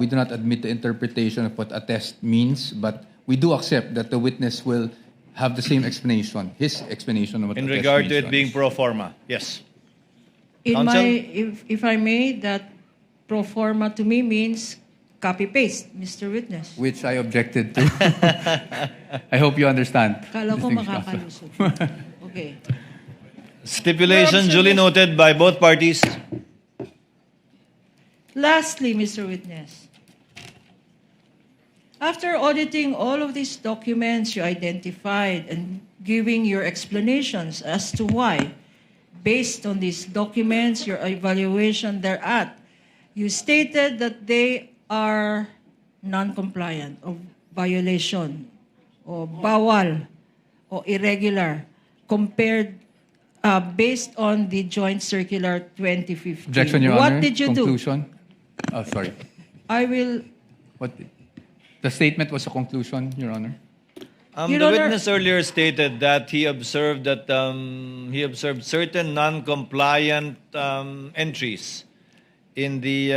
We do not admit the interpretation of what attest means, but we do accept that the witness will have the same explanation, his explanation of what In attest regard means, to it Your being Honor. pro forma, yes. In Counsel? if I may, that pro forma to me means copy-paste, Mr. Witness. Which I objected to. I hope you understand. Kala ko Distinguished Counsel. makakalusot. Okay. Stipulation duly noted by both parties. Lastly, Mr. Witness, after auditing all of these documents you identified and giving your explanations as to why, based on these documents, your evaluation thereat, you stated that they are non-compliant or violation or bawal or irregular compared based on the Joint Circular 2015. Objection, Your What Honor. did you Conclusion? Oh, sorry. I will... What? The statement was a conclusion, Your Honor. The Your Honor- witness earlier stated that he observed certain non-compliant entries in the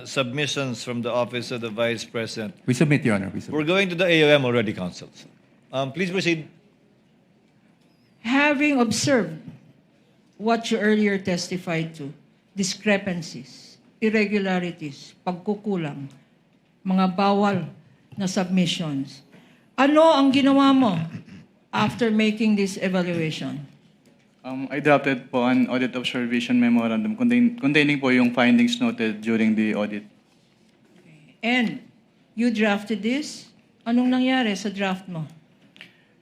submissions from the Office of the Vice President. We submit, Your Honor. We submit. We're going to the AOM already, Counsel. Please proceed. Having observed what you earlier testified to, discrepancies, irregularities, pagkukulang, mga bawal na submissions, ano ang ginawa mo after making this evaluation? I drafted po an audit observation memorandum containing po yung findings noted during the audit. And you drafted this? Anong nangyari sa draft mo?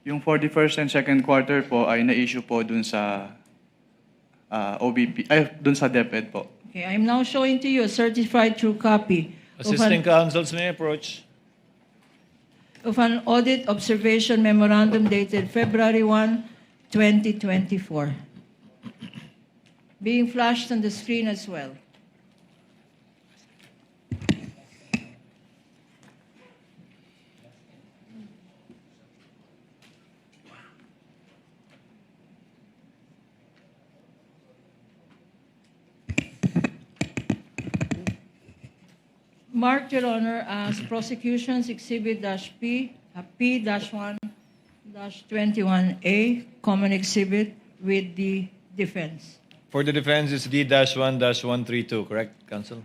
Yung for the first and second quarter po ay na-issue po dun sa OBP, dun sa DepEd po. Okay, I'm now showing to you a certified true copy Assisting counsels may approach. of an audit observation memorandum dated February 1, 2024. Being flashed on the screen as well. Marked, Your Honor, as Prosecution's Exhibit P, P-1-21A, Common Exhibit with the defense. For the defense, it's D-1-132, correct, Counsel?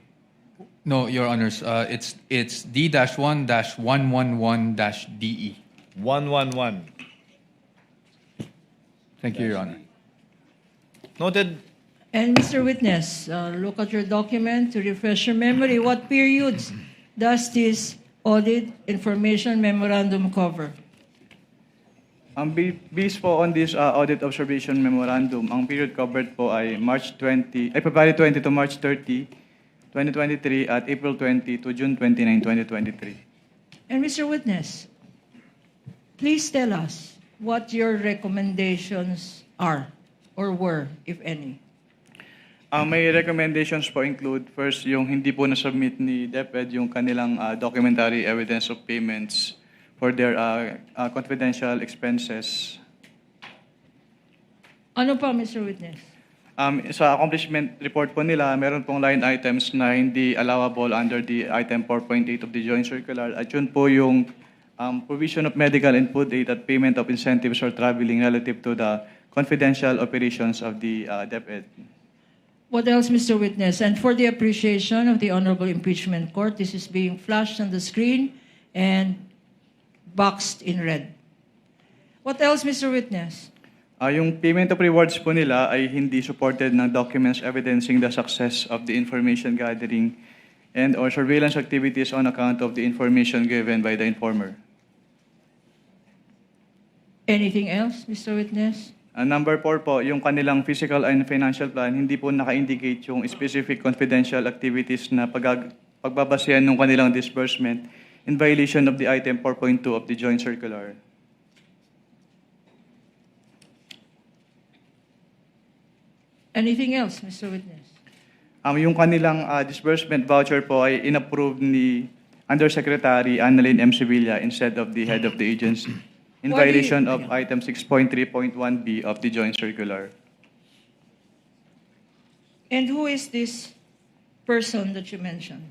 No, Your Honors. It's D-1-111-DE. 111. Thank you, Your Honor. Noted. And Mr. Witness, look at your document to refresh your memory. What periods does this audit information memorandum cover? Based po on this audit observation memorandum, ang period covered po ay February 20 to March 30, 2023 at April 20 to June 29, 2023. And Mr. Witness, please tell us what your recommendations are or were, if any. May recommendations po include, first, yung hindi po na-submit ni DepEd yung kanilang documentary evidence of payments for their confidential expenses. Ano pa, Mr. Witness? Sa accomplishment report po nila, meron pong line items na hindi allowable under the item 4.8 of the Joint Circular. At yun po yung provision of medical and food aid at payment of incentives for traveling relative to the confidential operations of the DepEd. What else, Mr. Witness? And for the appreciation of the Honorable Impeachment Court, this is being flashed on the screen and boxed in red. What else, Mr. Witness? Yung payment of rewards po nila ay hindi supported ng documents evidencing the success of the information gathering and or surveillance activities on account of the information given by the informer. Anything else, Mr. Witness? Number 4 po, yung kanilang physical and financial plan, hindi po naka-indicate yung specific confidential activities na pagbabasehan ng kanilang disbursement in violation of the item 4.2 of the Joint Circular. Anything else, Mr. Witness? Yung kanilang disbursement voucher po ay inapprove ni Undersecretary Annalyn M. Sevilla instead of the head of the agency in Why do you- violation of item 6.3.1b of the Joint Circular. And who is this person that you mentioned?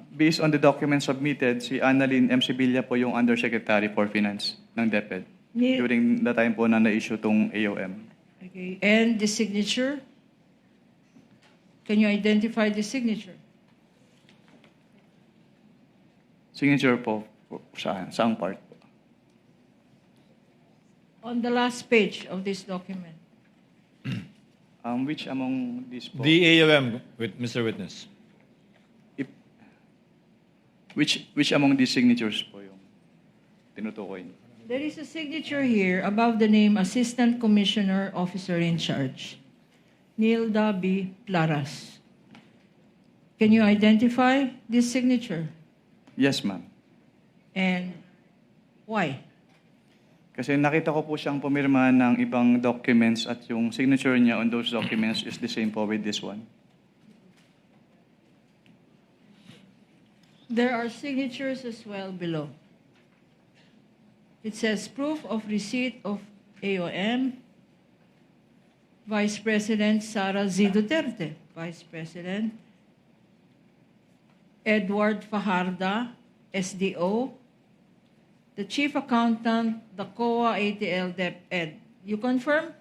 Based on the documents submitted, si Annalyn M. Sevilla po yung Undersecretary for Finance ng DepEd Ni- during the time po na na-issue tong AOM. Okay. And the signature? Can you identify the signature? Signature po saang part po? On the last page of this document. Which among these po? The AOM, with Mr. Witness. If, which among these signatures po yung tinutukoy niyo? There is a signature here above the name Assistant Commissioner Officer in Charge, Nilda B. Plaras. Can you identify this signature? Yes, ma'am. And why? Kasi nakita ko po siyang pumirma ng ibang documents at yung signature niya on those documents is the same po with this one. There are signatures as well below. It says proof of receipt of AOM, Vice President Sara Z. Duterte, Vice President Edward Fajarda, SDO, the Chief Accountant, the COA ATL DepEd. You confirm?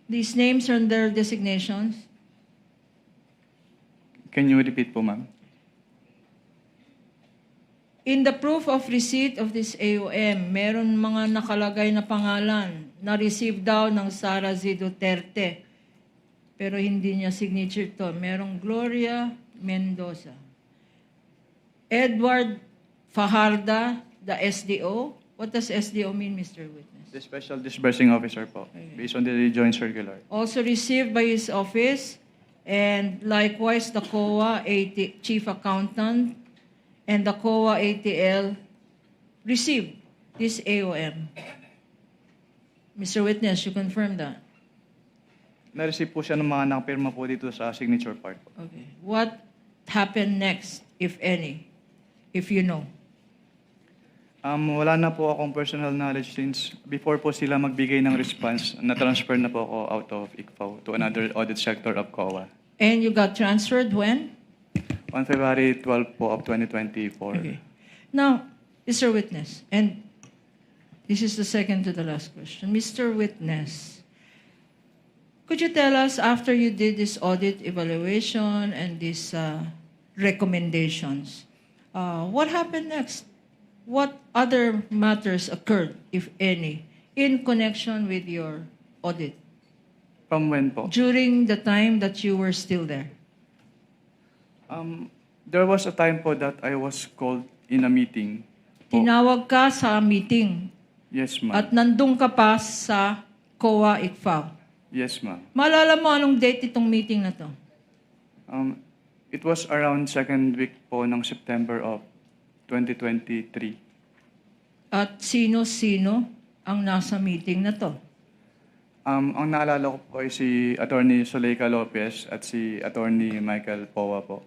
These names and their designations? Can you repeat po, ma'am? In the proof of receipt of this AOM, meron mga nakalagay na pangalan na receive daw ng Sara Z. Duterte. Pero hindi niya signature to. Merong Gloria Mendoza. Edward Fajarda, the SDO. What does SDO mean, Mr. Witness? The Special Disbursing Officer po, based on the joint circular. Also received by his office, and likewise the COA Chief Accountant and the COA ATL received this AOM. Mr. Witness, you confirm that? Na-receive po siya ng mga nakapirma po dito sa signature part po. Okay. What happened next, if any, if you know? Wala na po akong personal knowledge since before po sila magbigay ng response, na-transfer na po ako out of ICFAO to another audit sector of COA. And you got transferred when? On February 12 po of 2024. Okay. Now, Mr. Witness, and this is the second to the last question. Mr. Witness, could you tell us, after you did this audit evaluation and these recommendations, what happened next? What other matters occurred, if any, in connection with your audit From when po? during the time that you were still there? There was a time po that I was called in a meeting. Po. Tinawag ka sa meeting Yes, ma'am. at nandun ka pa sa COA ICFAO. Yes, ma'am. Maalala mo anong date itong meeting na to? It was around second week po ng September of 2023. At sino-sino ang nasa meeting na to? Ang naalala ko po ay si Attorney Zuleika Lopez at si Attorney Michael Powa po.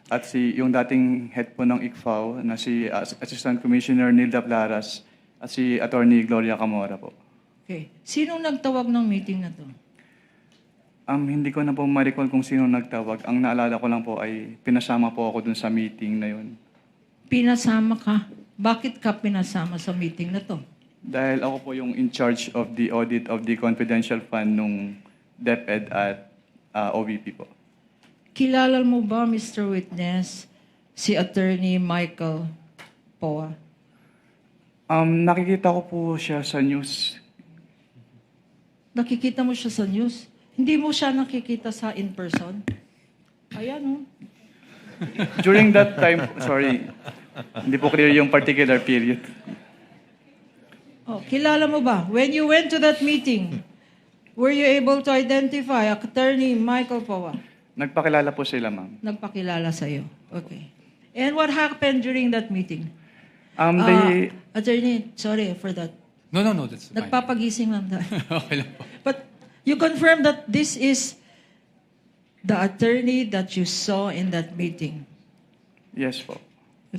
At yung dating head po ng ICFAO na si Assistant Commissioner Nilda Plaras at si Attorney Gloria Camora po. Okay. Sinong nagtawag ng meeting na to? Hindi ko na po ma-recall kung sino nagtawag. Ang naalala ko lang po ay pinasama po ako dun sa meeting na yun. Pinasama ka? Bakit ka pinasama sa meeting na to? Dahil ako po yung in charge of the audit of the confidential fund nung DepEd at OVP po. Kilala mo ba, Mr. Witness, si Attorney Michael Powa? Nakikita ko po siya sa news. Nakikita mo siya sa news? Hindi mo siya nakikita sa in-person? Ayan, oh. During that time, sorry, hindi po clear yung particular period. Oh, kilala mo ba? When you went to that meeting, were you able to identify Attorney Michael Powa? Nagpakilala po sila, ma'am. Nagpakilala sa iyo. Okay. And what happened during that meeting? Attorney, sorry for that. No, that's fine. Nagpapagising lang tayo. Okay lang po. But you confirm that this is the attorney that you saw in that meeting? Yes po.